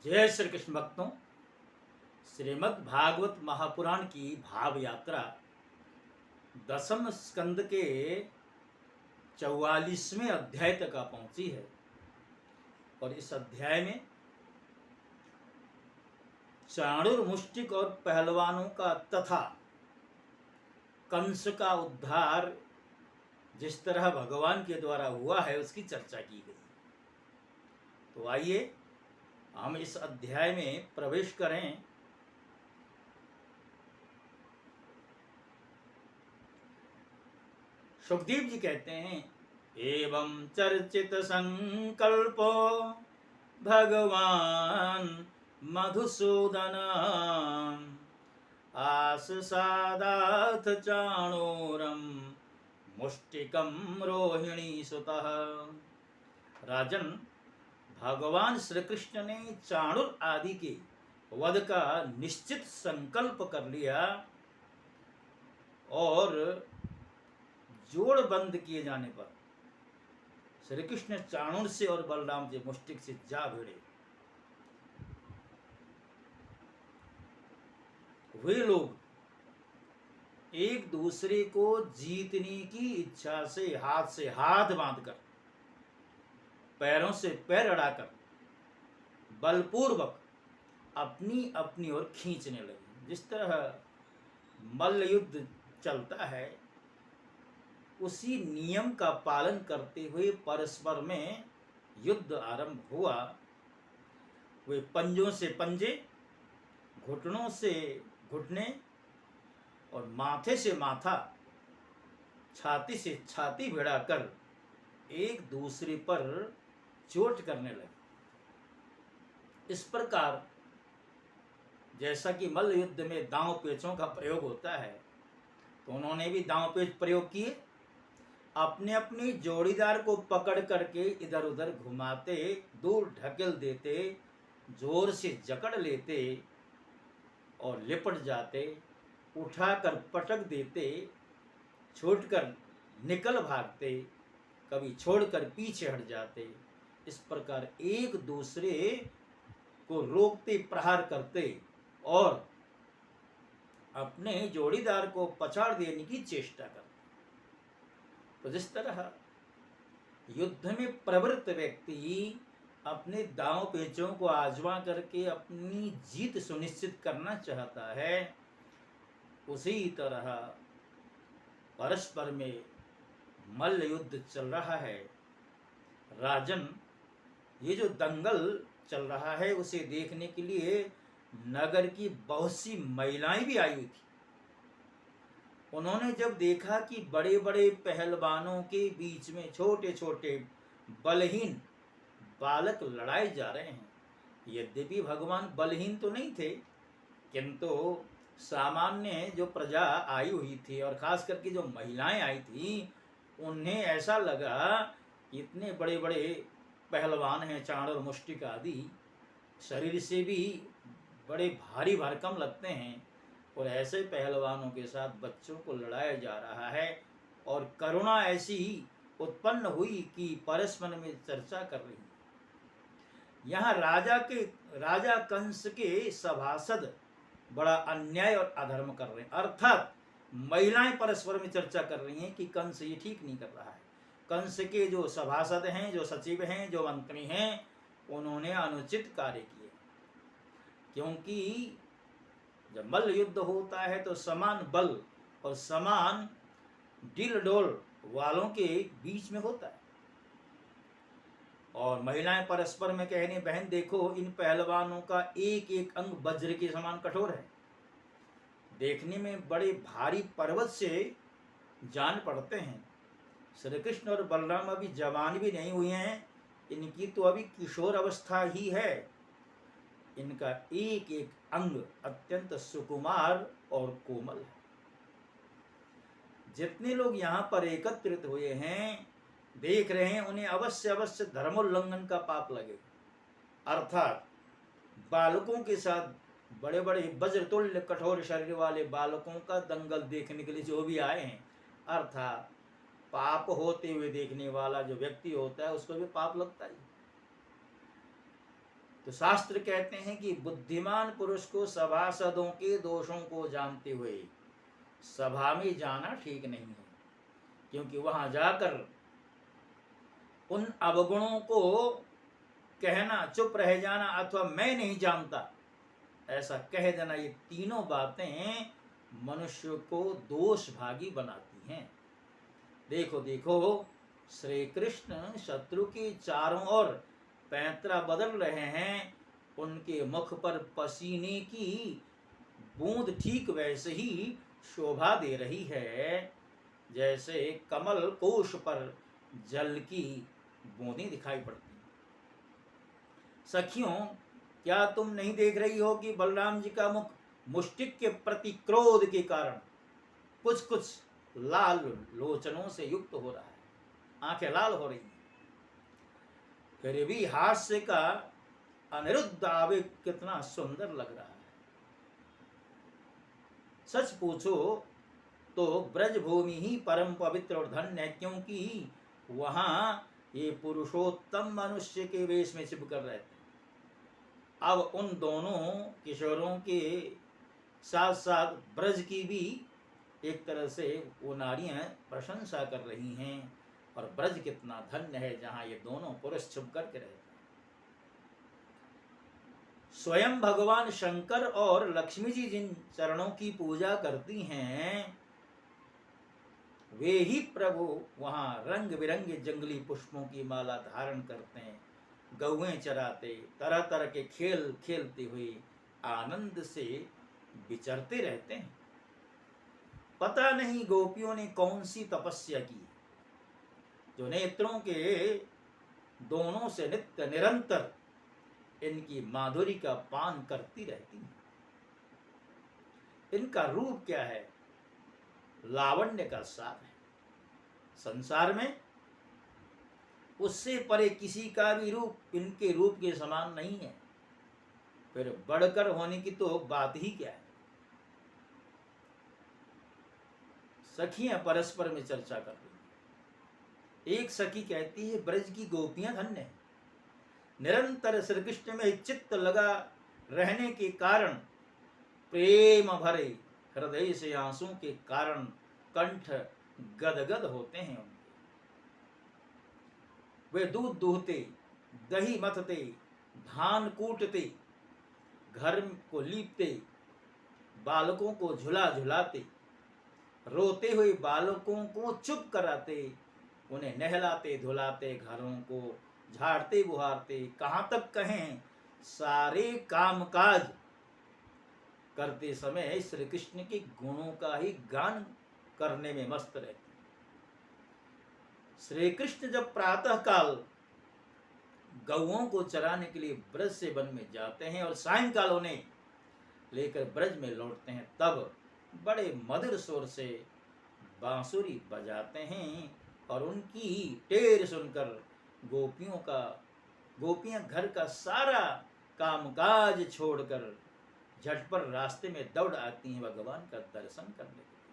जय श्री कृष्ण भक्तों। श्रीमद् भागवत महापुराण की भाव यात्रा दसम स्कंद के 44वें अध्याय तक आ पहुंची है और इस अध्याय में चाणूर मुष्टिक और पहलवानों का तथा कंस का उद्धार जिस तरह भगवान के द्वारा हुआ है उसकी चर्चा की गई। तो आइए हम इस अध्याय में प्रवेश करें। सुखदेव जी कहते हैं, एवं चर्चित संकल्पो भगवान मधुसूदन आससादाथ चाणूरम मुष्टिकम रोहिणी सुतः। राजन, भगवान श्री कृष्ण ने चाणूर आदि के वध का निश्चित संकल्प कर लिया और जोड़बंद किए जाने पर श्री कृष्ण चाणूर से और बलराम जी मुष्टिक से जा भिड़े। वे लोग एक दूसरे को जीतने की इच्छा से हाथ बांधकर पैरों से पैर अड़ाकर बलपूर्वक अपनी अपनी ओर खींचने लगे। जिस तरह मल्ल युद्ध चलता है उसी नियम का पालन करते हुए परस्पर में युद्ध आरंभ हुआ। वे पंजों से पंजे, घुटनों से घुटने और माथे से माथा, छाती से छाती भिड़ाकर एक दूसरे पर चोट करने लगे। इस प्रकार जैसा कि मल्ल युद्ध में दांव पेचों का प्रयोग होता है तो उन्होंने भी दांव पेच प्रयोग किए। अपने अपने जोड़ीदार को पकड़ करके इधर उधर घुमाते, दूर ढकेल देते, जोर से जकड़ लेते और लिपट जाते, उठाकर पटक देते, छोड़कर निकल भागते, कभी छोड़कर पीछे हट जाते। इस प्रकार एक दूसरे को रोकते, प्रहार करते और अपने जोड़ीदार को पछाड़ देने की चेष्टा करते। तो जिस तरह युद्ध में प्रवृत्त व्यक्ति अपने दांव पेचों को आजमा करके अपनी जीत सुनिश्चित करना चाहता है, उसी तरह परस्पर में मल्ल युद्ध चल रहा है। राजन, ये जो दंगल चल रहा है उसे देखने के लिए नगर की बहुत सी महिलाएं भी आई हुई थी। उन्होंने जब देखा कि बड़े बड़े पहलवानों के बीच में छोटे छोटे बलहीन बालक लड़ाए जा रहे हैं, यद्यपि भगवान बलहीन तो नहीं थे, किंतु सामान्य जो प्रजा आई हुई थी और खास करके जो महिलाएं आई थी उन्हें ऐसा लगा इतने बड़े बड़े पहलवान हैं, चाणूर मुष्टिक आदि, शरीर से भी बड़े भारी भरकम लगते हैं और ऐसे पहलवानों के साथ बच्चों को लड़ाया जा रहा है। और करुणा ऐसी ही उत्पन्न हुई कि परस्पर में चर्चा कर रही। यहाँ राजा कंस के सभासद बड़ा अन्याय और अधर्म कर रहे हैं, अर्थात महिलाएं परस्पर में चर्चा कर रही हैं कि कंस ये ठीक नहीं कर रहा है। कंस के जो सभासद हैं, जो सचिव हैं, जो मंत्री हैं, उन्होंने अनुचित कार्य किए। क्योंकि जब मल्ल युद्ध होता है तो समान बल और समान डिल डोल वालों के बीच में होता है। और महिलाएं परस्पर में कहने, बहन देखो इन पहलवानों का एक एक अंग वज्र के समान कठोर है, देखने में बड़े भारी पर्वत से जान पड़ते हैं। श्री कृष्ण और बलराम अभी जवान भी नहीं हुए हैं, इनकी तो अभी किशोर अवस्था ही है। इनका एक एक अंग अत्यंत सुकुमार और कोमल है। जितने लोग यहाँ पर एकत्रित हुए हैं देख रहे हैं, उन्हें अवश्य अवश्य धर्मोल्लंघन का पाप लगे। अर्थात बालकों के साथ बड़े बड़े वज्रतुल्य कठोर शरीर वाले बालकों का दंगल देखने के लिए जो भी आए हैं, अर्थात पाप होते हुए देखने वाला जो व्यक्ति होता है उसको भी पाप लगता है। तो शास्त्र कहते हैं कि बुद्धिमान पुरुष को सभासदों के दोषों को जानते हुए सभा में जाना ठीक नहीं है, क्योंकि वहां जाकर उन अवगुणों को कहना, चुप रह जाना अथवा मैं नहीं जानता ऐसा कह देना, ये तीनों बातें मनुष्य को दोष भागी बनाती हैं। देखो देखो, श्री कृष्ण शत्रु के चारों ओर पैंतरा बदल रहे हैं, उनके मुख पर पसीने की बूंद ठीक वैसे ही शोभा दे रही है जैसे कमल कोश पर जल की बूंदें दिखाई पड़ती। सखियों, क्या तुम नहीं देख रही हो कि बलराम जी का मुख मुष्टिक के प्रति क्रोध के कारण कुछ कुछ लाल लोचनों से युक्त हो रहा है, आंखें लाल हो रही हैं। फिर भी हास्य का अनिरुद्ध आवेग कितना सुंदर लग रहा है। सच पूछो तो ब्रजभूमि ही परम पवित्र और धन्य है, क्योंकि वहां ये पुरुषोत्तम मनुष्य के वेश में छिप कर रहते हैं। अब उन दोनों किशोरों के साथ साथ ब्रज की भी एक तरह से वो नारियां प्रशंसा कर रही हैं, और ब्रज कितना धन्य है जहां ये दोनों पुरुष छुप करके रहते हैं। स्वयं भगवान शंकर और लक्ष्मी जी जिन चरणों की पूजा करती हैं, वे ही प्रभु वहां रंग बिरंगे जंगली पुष्पों की माला धारण करते हैं, गौएं चराते, तरह तरह के खेल खेलते हुए आनंद से विचरते रहते हैं। पता नहीं गोपियों ने कौन सी तपस्या की, जो नेत्रों के दोनों से नित्य निरंतर इनकी माधुरी का पान करती रहती हैं। इनका रूप क्या है? लावण्य का सार है। संसार में उससे परे किसी का भी रूप इनके रूप के समान नहीं है। फिर बढ़कर होने की तो बात ही क्या है। सखियां परस्पर में चर्चा कर रही। एक सखी कहती है, ब्रज की गोपियां धन्य है, निरंतर श्री कृष्ण में चित्त लगा रहने के कारण, प्रेम भरे हृदय से आंसू के कारण कंठ गदगद होते हैं उनके। वे दूध दूहते, दही मथते, धान कूटते, घर को लीपते, बालकों को झुला झुलाते, रोते हुए बालकों को चुप कराते, उन्हें नहलाते धुलाते, घरों को झाड़ते बुहारते, कहाँ तक कहें सारे कामकाज करते समय श्री कृष्ण के गुणों का ही गान करने में मस्त रहते। श्री कृष्ण जब प्रातः काल गौओं को चराने के लिए ब्रज से वन में जाते हैं और सायंकाल उन्हें लेकर ब्रज में लौटते हैं, तब बड़े मधुर स्वर से बांसुरी बजाते हैं, और उनकी टेर सुनकर गोपियां घर का सारा कामकाज छोड़कर झटपट रास्ते में दौड़ आती हैं भगवान का दर्शन करने के लिए।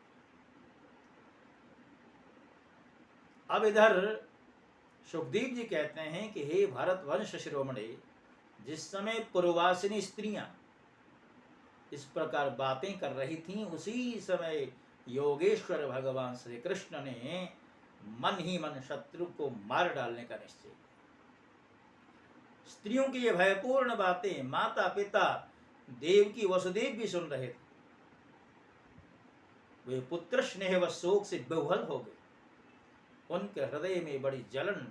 अब इधर सुखदेव जी कहते हैं कि हे भारतवंश शिरोमणि, जिस समय पूर्ववासिनी स्त्रियां इस प्रकार बातें कर रही थीं, उसी समय योगेश्वर भगवान श्री कृष्ण ने मन ही मन शत्रु को मार डालने का निश्चय। स्त्रियों की ये भयपूर्ण बातें माता पिता देवकी वसुदेव भी सुन रहे थे। वे पुत्र स्नेह व शोक से बेवहल हो गए। उनके हृदय में बड़ी जलन,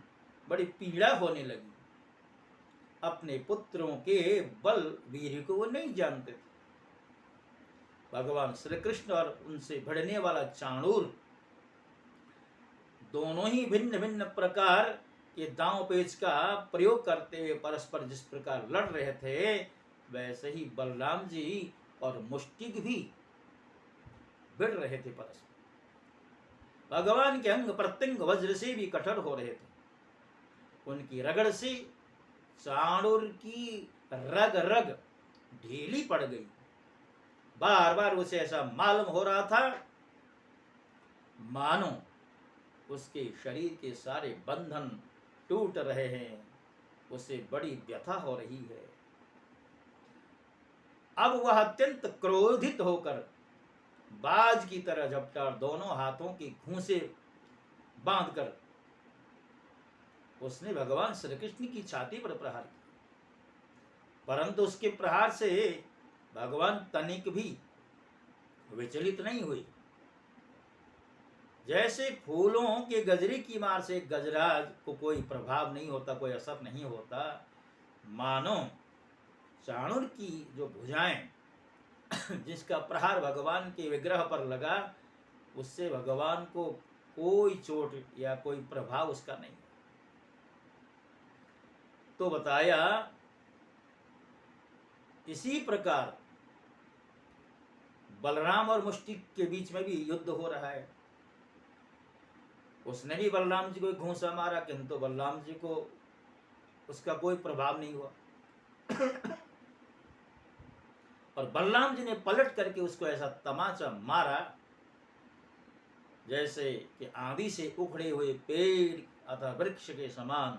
बड़ी पीड़ा होने लगी। अपने पुत्रों के बल वीर को वो नहीं जानते थे। भगवान श्री कृष्ण और उनसे भिड़ने वाला चाणूर दोनों ही भिन्न भिन्न प्रकार के दांव पेच का प्रयोग करते हुए परस्पर जिस प्रकार लड़ रहे थे, वैसे ही बलराम जी और मुष्टिक भी भिड़ रहे थे परस्पर। भगवान के अंग प्रत्यंग वज्र से भी कठोर हो रहे थे। उनकी रगड़ से चाणूर की रग रग ढीली पड़ गई। बार बार उसे ऐसा मालूम हो रहा था मानो उसके शरीर के सारे बंधन टूट रहे हैं। उसे बड़ी व्यथा हो रही है। अब वह अत्यंत क्रोधित होकर बाज की तरह झपटा और दोनों हाथों की घूंसे बांधकर उसने भगवान श्री कृष्ण की छाती पर प्रहार किया। परंतु उसके प्रहार से भगवान तनिक भी विचलित नहीं हुए। जैसे फूलों के गजरे की मार से गजराज को कोई प्रभाव नहीं होता, कोई असर नहीं होता, मानो चाणूर की जो भुजाएं जिसका प्रहार भगवान के विग्रह पर लगा, उससे भगवान को कोई चोट या कोई प्रभाव उसका नहीं। तो बताया इसी प्रकार बलराम और मुष्टिक के बीच में भी युद्ध हो रहा है। उसने भी बलराम जी को एक घूंसा मारा, किंतु बलराम जी को उसका कोई प्रभाव नहीं हुआ। और बलराम जी ने पलट करके उसको ऐसा तमाचा मारा जैसे कि आंधी से उखड़े हुए पेड़ अथवा वृक्ष के समान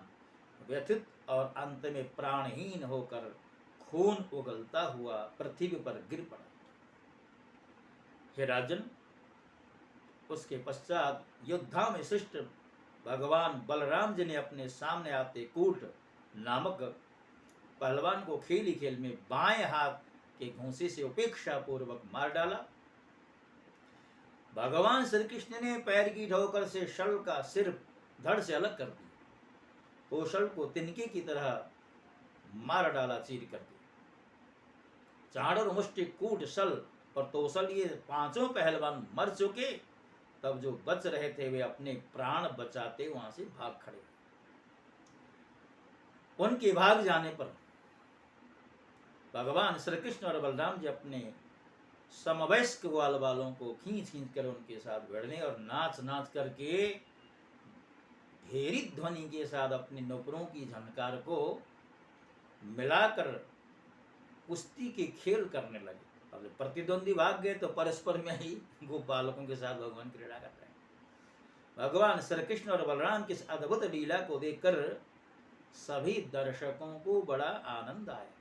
व्यथित और अंत में प्राणहीन होकर खून उगलता हुआ पृथ्वी पर गिर पड़ा। हे राजन, उसके पश्चात युद्धा में श्रेष्ठ भगवान बलराम जी ने अपने सामने आते कूट नामक पहलवान को खेली खेल में बाएं हाथ के घूंसे से उपेक्षा पूर्वक मार डाला। भगवान श्री कृष्ण ने पैर की ठोकर से शल का सिर धड़ से अलग कर दिया, तो शल को तिनके की तरह मार डाला चीर कर दिया। चाणूर, मुष्टिक, कूट, सल और तोसल ये पांचों पहलवान मर चुके। तब जो बच रहे थे वे अपने प्राण बचाते वहां से भाग खड़े। उनके भाग जाने पर भगवान श्री कृष्ण और बलराम जी अपने समवयस्क ग्वाल वालों को खींच खींच कर उनके साथ भिड़ने और नाच नाच करके भेरी ध्वनि के साथ अपने नौकरों की झनकार को मिलाकर कुश्ती के खेल करने लगे। अब प्रतिद्वंदी भाग गए तो परस्पर में ही वो बालकों के साथ भगवान क्रीड़ा कर रहे हैं। भगवान श्री कृष्ण और बलराम की इस अद्भुत लीला को देखकर सभी दर्शकों को बड़ा आनंद आया।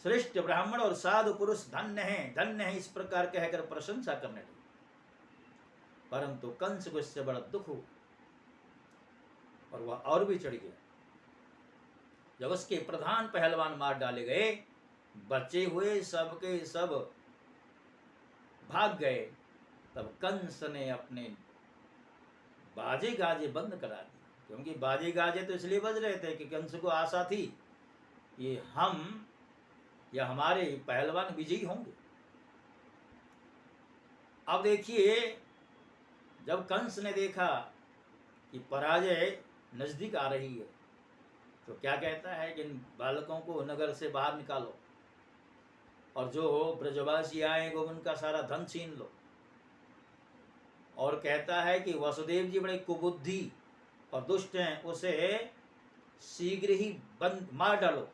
श्रेष्ठ ब्राह्मण और साधु पुरुष धन्य है इस प्रकार कहकर प्रशंसा करने लगे। परंतु कंस को इससे बड़ा दुख हुआ और वह और भी चढ़ गया। जब उसके प्रधान पहलवान मार डाले गए, बचे हुए सब के सब भाग गए, तब कंस ने अपने बाजे गाजे बंद करा दिए। क्योंकि बाजे गाजे तो इसलिए बज रहे थे कि कंस को आशा थी ये हम या हमारे पहलवान विजयी होंगे। अब देखिए, जब कंस ने देखा कि पराजय नजदीक आ रही है, तो क्या कहता है कि इन बालकों को नगर से बाहर निकालो और जो ब्रजवासी आए वो उनका सारा धन छीन लो। और कहता है कि वसुदेव जी बड़े कुबुद्धि और दुष्ट हैं, उसे शीघ्र ही बंद मार डालो।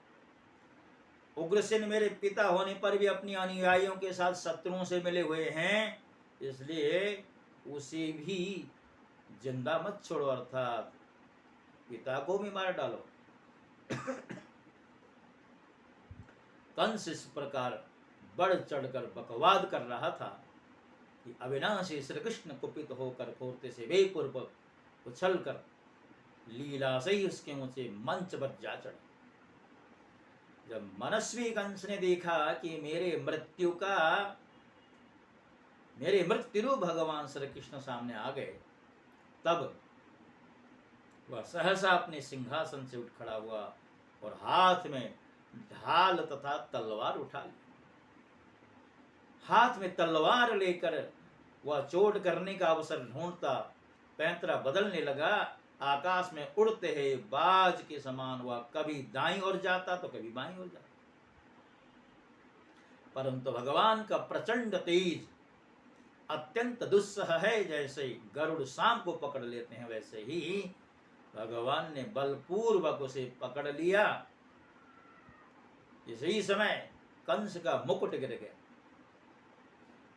उग्रसेन मेरे पिता होने पर भी अपनी अनुयायियों के साथ शत्रुओं से मिले हुए हैं, इसलिए उसे भी जिंदा मत छोड़ो, अर्थात पिता को भी मार डालो। कंस इस प्रकार बढ़ चढ़कर बकवाद कर रहा था कि अविनाशी श्री कृष्ण कुपित होकर खोरते से बेपूर्वक उछल कर लीला से ही उसके ऊंचे मंच पर जा चढ़े। जब मनस्वी कंस ने देखा कि मेरे मृत्यु भगवान श्री कृष्ण सामने आ गए, तब वह सहसा अपने सिंहासन से उठ खड़ा हुआ और हाथ में ढाल तथा तलवार उठा ली। हाथ में तलवार लेकर वह चोट करने का अवसर ढूंढता पैंतरा बदलने लगा। आकाश में उड़ते हुए बाज के समान वह कभी दाईं ओर जाता तो कभी बाईं ओर जाता। परंतु भगवान का प्रचंड तेज अत्यंत दुस्सह है। जैसे गरुड़ सांप को पकड़ लेते हैं, वैसे ही भगवान ने बलपूर्वक उसे पकड़ लिया। इसी समय कंस का मुकुट गिर गया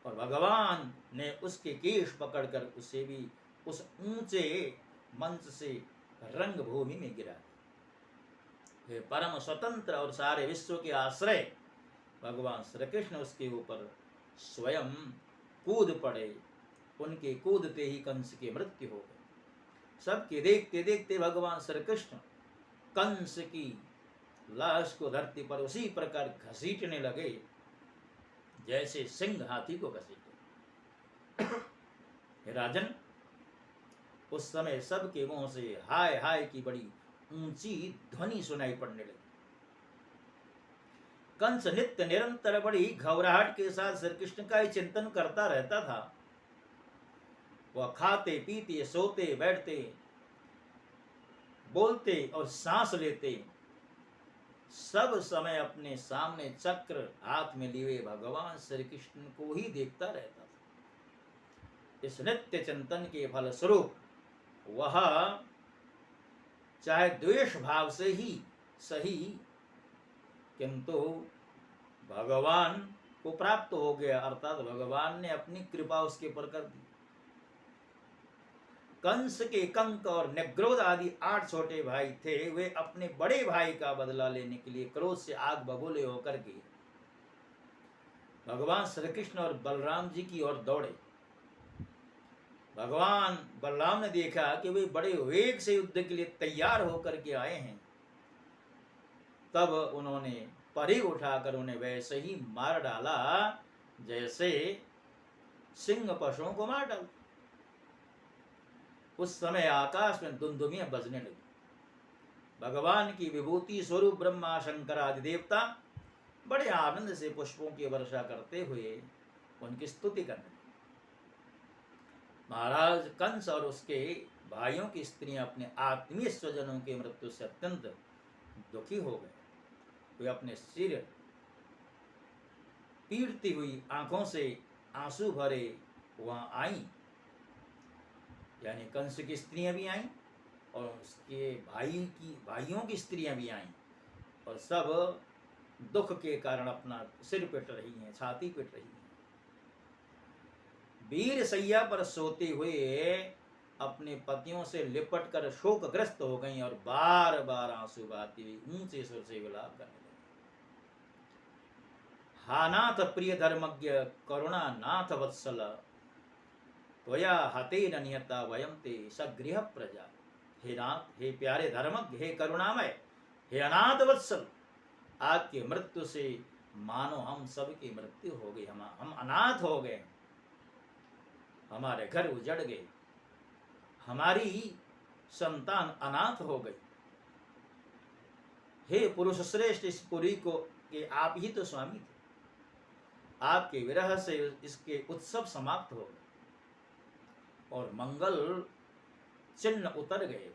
और भगवान ने उसके केश पकड़कर उसे भी उस ऊंचे मंच से रंगभूमि में गिरा। हे परम स्वतंत्र और सारे विश्व के आश्रय, भगवान श्री कृष्ण उसके ऊपर स्वयं कूद पड़े। उनके कूदते ही कंस की मृत्यु हो गई। सबके देखते देखते भगवान श्री कृष्ण कंस की लाश को धरती पर उसी प्रकार घसीटने लगे जैसे सिंह हाथी को घसीटे। हे राजन, उस समय सबके मुंह से हाय हाय की बड़ी ऊंची ध्वनि सुनाई पड़ने लगी। कंस नित्य निरंतर बड़ी घबराहट के साथ श्री कृष्ण का ही चिंतन करता रहता था। वह खाते पीते सोते बैठते बोलते और सांस लेते सब समय अपने सामने चक्र हाथ में लिए भगवान श्री कृष्ण को ही देखता रहता था। इस नित्य चिंतन के फलस्वरूप वह चाहे द्वेष भाव से ही सही किंतु भगवान को प्राप्त हो गया, अर्थात भगवान ने अपनी कृपा उसके पर कर दी। कंस के कंक और निग्रोध आदि 8 छोटे भाई थे। वे अपने बड़े भाई का बदला लेने के लिए क्रोध से आग बबूले होकर के भगवान श्री कृष्ण और बलराम जी की ओर दौड़े। भगवान बलराम ने देखा कि वे बड़े वेग से युद्ध के लिए तैयार होकर के आए हैं। तब उन्होंने परिघ उठाकर उन्हें वैसे ही मार डाला जैसे सिंह पशुओं को मार डालता। उस समय आकाश में दुंदुभियां बजने लगी। भगवान की विभूति स्वरूप ब्रह्मा शंकर आदि देवता बड़े आनंद से पुष्पों की वर्षा करते हुए उनकी स्तुति करने लगे। महाराज कंस और उसके भाइयों की स्त्रियां अपने आत्मीय स्वजनों की मृत्यु से अत्यंत दुखी हो गए। वे अपने सिर पीटती हुई आंखों से आंसू भरे वहां आई, यानी कंस की स्त्रियां भी आईं और उसके भाइयों की स्त्रियां भी आईं और सब दुख के कारण अपना सिर पीट रही हैं, छाती पीट रही हैं। वीर सैया पर सोते हुए अपने पतियों से लिपट कर शोकग्रस्त हो गईं और बार बार आंसू बहाती हुई ऊंचे स्वर से विलाप करने लगी। हा नाथ प्रिय धर्मज्ञ करुणा नाथ वत्सल त्वया हतेन नियता वयम ते सगृह प्रजा। हे नाथ, हे प्यारे धर्मज्ञ, हे करुणामय, हे अनाथ वत्सल, आपकी मृत्यु से मानो हम सब की मृत्यु हो गई। हम अनाथ हो गए, हमारे घर उजड़ गए, हमारी संतान अनाथ हो गई। हे पुरुष श्रेष्ठ, इस पुरी को कि आप ही तो स्वामी थे। आपके विरह से इसके उत्सव समाप्त हो गए और मंगल चिन्ह उतर गए।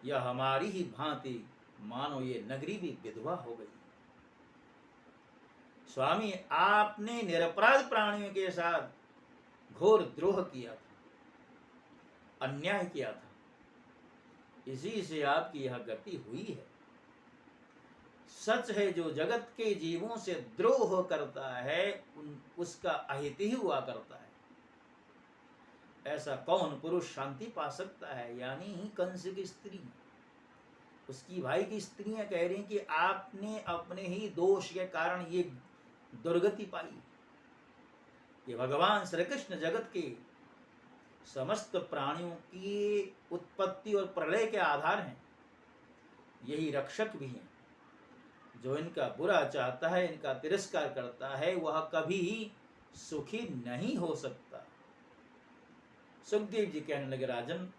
यह हमारी ही भांति मानो ये नगरी भी विधवा हो गई। स्वामी, आपने निरपराध प्राणियों के साथ घोर द्रोह किया था, अन्याय किया था, इसी से आपकी यह गति हुई है। सच है, जो जगत के जीवों से द्रोह करता है उसका अहित ही हुआ करता है। ऐसा कौन पुरुष शांति पा सकता है? यानी ही कंस की स्त्री, उसकी भाई की स्त्रियां कह रही कि आपने अपने ही दोष के कारण ये दुर्गति पाई। ये भगवान श्री कृष्ण जगत के समस्त प्राणियों की उत्पत्ति और प्रलय के आधार हैं, यही रक्षक भी हैं। जो इनका बुरा चाहता है, इनका तिरस्कार करता है, वह कभी सुखी नहीं हो सकता। सुखदेव जी कहने लगे, राजन,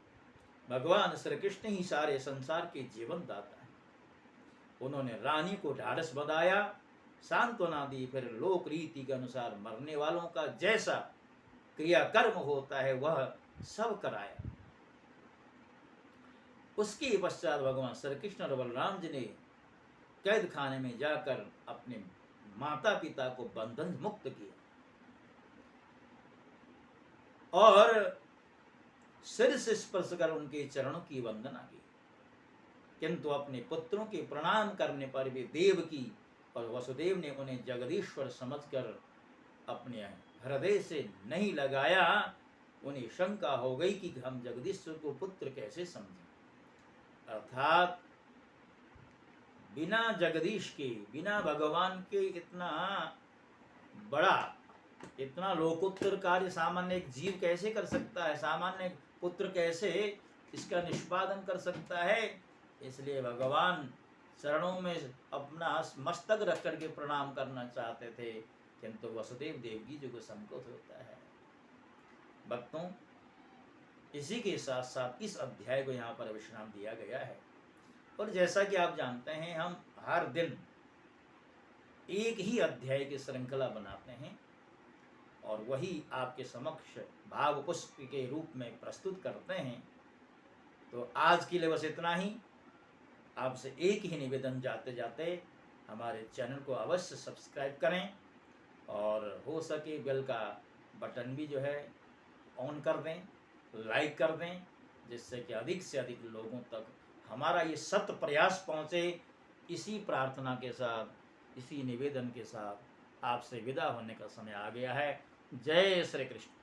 भगवान श्री कृष्ण ही सारे संसार के जीवन दाता है। उन्होंने रानी को ढाढ़स बंधाया, सांत्वना दी, फिर लोक रीति के अनुसार मरने वालों का जैसा क्रियाकर्म होता है वह सब कराया। उसके पश्चात भगवान श्री कृष्ण और बलराम जी ने कैद खाने में जाकर अपने माता पिता को बंधन मुक्त किया और सिर से स्पर्श कर उनके चरणों की वंदना की। किंतु अपने पुत्रों के प्रणाम करने पर भी देवकी और वसुदेव ने उन्हें जगदीश्वर समझकर अपने हृदय से नहीं लगाया। उन्हें शंका हो गई कि हम जगदीश्वर को पुत्र कैसे समझें। अर्थात बिना जगदीश के, बिना भगवान के इतना बड़ा, इतना लोकोत्तर कार्य सामान्य एक जीव कैसे कर सकता है, सामान्य पुत्र कैसे इसका निष्पादन कर सकता है। इसलिए भगवान चरणों में अपना मस्तक रख करके प्रणाम करना चाहते थे, किंतु वसुदेव देवकी जी को संकोच होता है। भक्तों, इसी के साथ साथ इस अध्याय को यहाँ पर विश्राम दिया गया है। और जैसा कि आप जानते हैं, हम हर दिन एक ही अध्याय की श्रृंखला बनाते हैं और वही आपके समक्ष भाव पुष्प के रूप में प्रस्तुत करते हैं। तो आज के लिए बस इतना ही। आपसे एक ही निवेदन जाते जाते, हमारे चैनल को अवश्य सब्सक्राइब करें और हो सके बेल का बटन भी जो है ऑन कर दें, लाइक कर दें, जिससे कि अधिक से अधिक लोगों तक हमारा ये सत प्रयास पहुँचे। इसी प्रार्थना के साथ, इसी निवेदन के साथ आपसे विदा होने का समय आ गया है। जय श्री कृष्ण।